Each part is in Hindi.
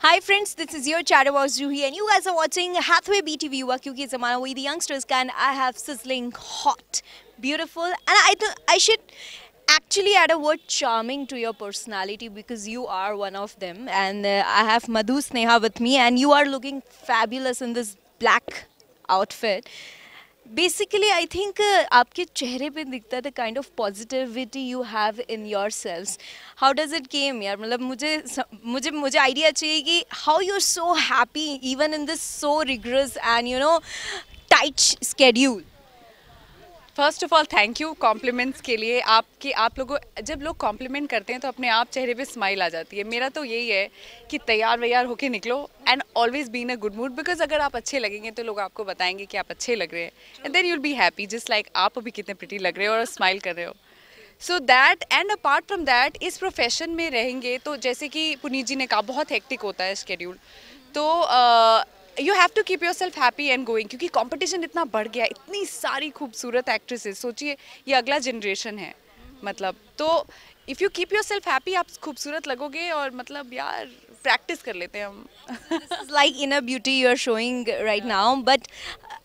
Hi friends, this is your Chatterbox Juhi and you guys are watching Hathway BTV हुआ क्योंकि ज़माना वही the youngsters can I have sizzling hot, beautiful and I should actually add a word charming to your personality because you are one of them and I have Madhu Sneha with me and you are looking fabulous in this black outfit. Basically, I think आपके चेहरे पे दिखता है the kind of positivity you have in yourselves. How does it came यार मतलब मुझे idea चाहिए कि how you're so happy even in this so rigorous and tight schedule. First of all thank you compliments के लिए आप लोगों जब लोग कॉम्प्लीमेंट करते हैं तो अपने आप चेहरे पे स्माइल आ जाती है। मेरा तो यही है कि तैयार वैयार होके निकलो and always be in a good mood because अगर आप अच्छे लगेंगे तो लोग आपको बताएंगे कि आप अच्छे लग रहे हैं and then you'll be happy just like आप अभी कितने प्रिटी लग रहे हो और स्माइल कर रहे हो। So that and apart from that इस प्रोफेशन में रहेंगे तो जैसे कि पुनीत जी ने कहा बहुत हेक्टिक होता है शेड्यूल, तो you have to keep yourself happy and going क्योंकि कंपटीशन इतना बढ़ गया, इतनी सारी खूबसूरत एक्ट्रेसेस, सोचिए ये अगला जनरेशन है मतलब, तो if you keep yourself happy आप खूबसूरत लगोगे और मतलब यार प्रैक्टिस कर लेते हैं हम। This is like inner beauty you're showing right now, but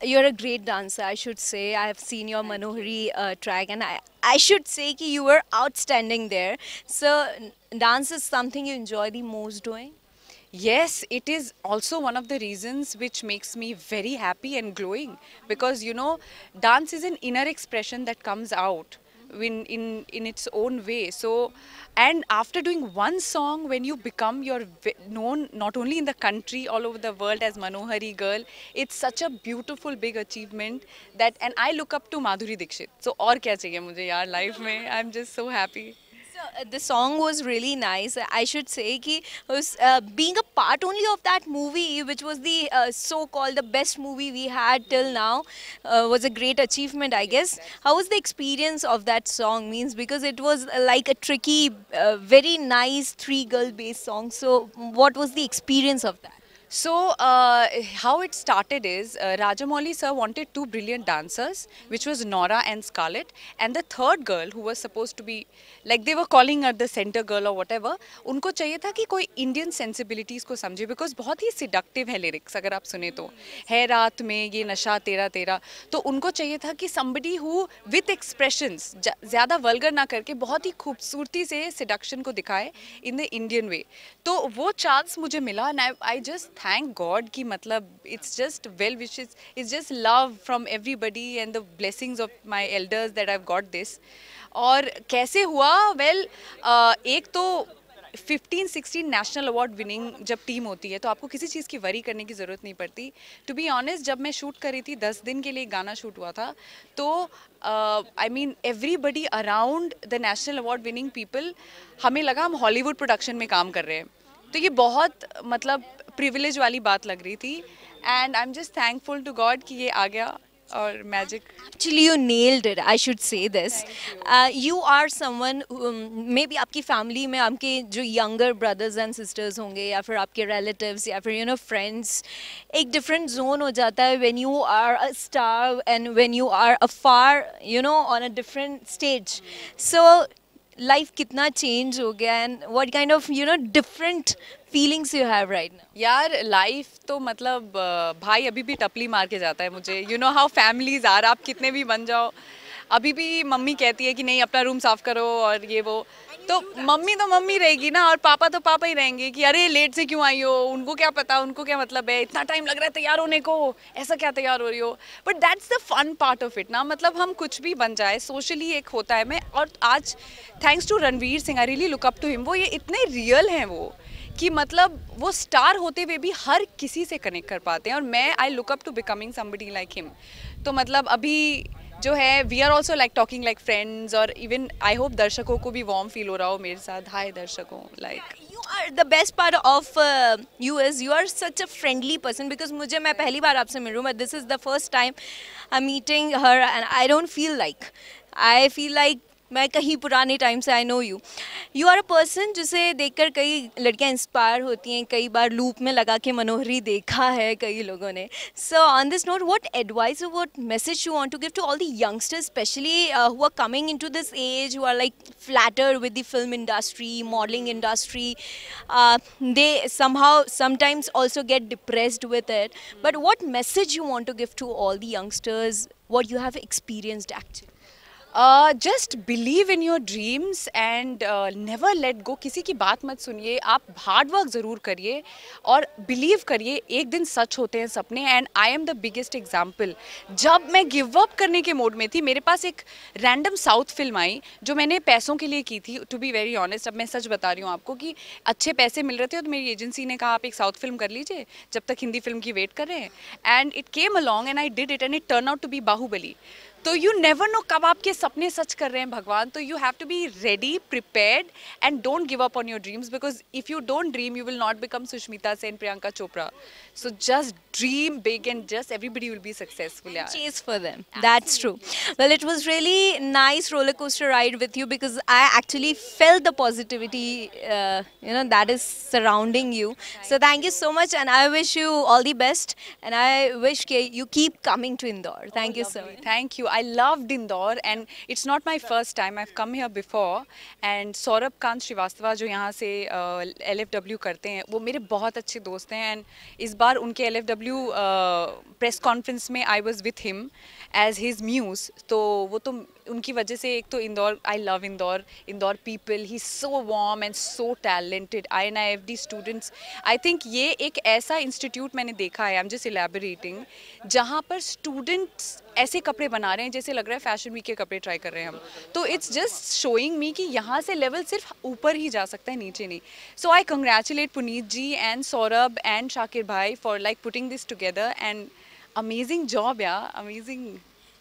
you're a great dancer, I should say. I have seen your Manohari track, and I should say that you were outstanding there. So, dance is something you enjoy the most doing? Yes, it is also one of the reasons which makes me very happy and glowing because dance is an inner expression that comes out in its own way. So, and after doing one song, when you become known not only in the country, all over the world as Manohari girl, it's such a beautiful big achievement that, and I look up to Madhuri Dixit. So और क्या चाहिए मुझे यार life में? I'm just so happy. So, the song was really nice. I should say कि was being a part only of that movie, which was the so-called the best movie we had till now, was a great achievement, I guess. How was the experience of that song? Means because it was like a tricky, very nice three-girl based song. So, what was the experience of that? So, how it started is Rajamouli sir wanted two brilliant dancers, which was Nora and Scarlett, and the third girl who was supposed to be like they were calling her the center girl or whatever. उनको चाहिए था कि कोई Indian sensibilities को समझे because बहुत ही seductive है lyrics अगर आप सुने तो, है रात में ये नशा तेरा तेरा, तो उनको चाहिए था कि somebody who with expressions ज़्यादा vulgar ना करके बहुत ही खूबसूरती से seduction को दिखाए in the Indian way. तो वो chance मुझे मिला and I just thank God कि मतलब it's just well wishes, it's just love from everybody and the blessings of my elders that I've got this. और कैसे हुआ well एक तो 15-16 नेशनल अवार्ड विनिंग जब टीम होती है तो आपको किसी चीज़ की वरी करने की ज़रूरत नहीं पड़ती। टू बी ऑनेस्ट जब मैं शूट करी थी 10 दिन के लिए गाना शूट हुआ था तो I mean everybody around the national award winning people हमें लगा हम हॉलीवुड प्रोडक्शन में काम कर रहे हैं, तो ये बहुत मतलब प्रिविलेज वाली बात लग रही थी and I am just thankful to God कि ये आ गया और magic. Actually, you nailed it. I should say this. You are someone who, maybe आपकी family में आपके जो younger brothers and sisters होंगे या फिर आपके relatives या फिर friends, एक different zone हो जाता है when you are a star and when you are afar, on a different stage. So life कितना change हो गया and what kind of different feelings you have right now? यार लाइफ तो मतलब भाई अभी भी टपली मार के जाता है मुझे, you know how families are, आप कितने भी बन जाओ अभी भी मम्मी कहती है कि नहीं अपना रूम साफ करो और ये वो, तो मम्मी तो मम्मी रहेगी ना और पापा तो पापा ही रहेंगे कि अरे लेट से क्यों आई हो, उनको क्या पता, उनको क्या मतलब है, इतना टाइम लग रहा है तैयार होने को, ऐसा क्या तैयार हो रही हो। But that's the fun part of it ना, मतलब हम कुछ भी बन जाए सोशली एक होता है। मैं और आज thanks to Ranveer Singh I really look up to him, वो ये इतने रियल हैं वो कि मतलब वो स्टार होते हुए भी हर किसी से कनेक्ट कर पाते हैं और मैं I look up to becoming somebody like him. तो मतलब अभी जो है we are also like talking like friends और इवन आई होप दर्शकों को भी वार्म फील हो रहा हो मेरे साथ। हाय दर्शकों, like You are the best part of you is you are such a friendly person because मुझे मैं पहली बार आपसे मिल रही हूँ but this is the first time I'm meeting her and I don't feel like I feel like मैं कहीं पुराने टाइम से I know you are a person जिसे देखकर कई लड़कियां इंस्पायर होती हैं, कई बार लूप में लगा के मनोहरी देखा है कई लोगों ने. So on this note, what advice और what message you want to give to all the youngsters, specially who are coming into this age, who are like flattered with the film industry, modeling industry, they somehow sometimes also get depressed with it, but what message you want to give to all the youngsters, what you have experienced actually? Just believe in your dreams and never let go. किसी की बात मत सुनिए, आप हार्ड वर्क ज़रूर करिए और बिलीव करिए, एक दिन सच होते हैं सपने. And I am the biggest example. जब मैं गिव अप करने के मोड में थी, मेरे पास एक रैंडम साउथ फिल्म आई जो मैंने पैसों के लिए की थी. टू बी वेरी ऑनेस्ट, अब मैं सच बता रही हूँ आपको कि अच्छे पैसे मिल रहे थे, तो मेरी एजेंसी ने कहा आप एक साउथ फिल्म कर लीजिए जब तक हिंदी फिल्म की वेट कर रहे हैं. And it came along and I did it and it turn out to be Baahubali. तो यू नेवर नो कब आपके सपने सच कर रहे हैं भगवान. तो you have to be ready, prepared and don't give up on your dreams, because if you don't dream you will not become Sushmita Sen, Priyanka Chopra. So just dream big and just everybody will be successful. Yeah. Chase for them. That's true. Well, it was really nice roller coaster ride with you because I actually felt the positivity, that is surrounding you. So thank you so much, and I wish you all the best. And I wish you keep coming to Indore. Thank you so much. Thank you. I loved Indore and it's not my first time. I've come here before. And Saurabh Kant Srivastava जो यहाँ से LFW करते हैं, वो मेरे बहुत अच्छे दोस्त हैं. And इस बार उनके LFW प्रेस कॉन्फ्रेंस में I was with him as his muse. तो वो तो उनकी वजह से, एक तो Indore, I love Indore, Indore people, he so warm and so talented. INIFD students, I think ये एक ऐसा इंस्टीट्यूट मैंने देखा है, आई एम जस्ट इलेबोरेटिंग, जहाँ पर स्टूडेंट्स ऐसे कपड़े बना रहे हैं जैसे लग रहा है फैशन वीक के कपड़े ट्राई कर रहे हैं हम. तो इट्स जस्ट शोइंग मी कि यहाँ से लेवल सिर्फ ऊपर ही जा सकता है, नीचे नहीं. So I congratulate Puneet ji and Saurabh and Shakir भाई for like putting this together, and amazing job. Yeah, amazing.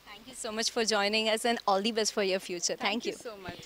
Thank you so much for joining us, and all the best for your future. Thank you so much.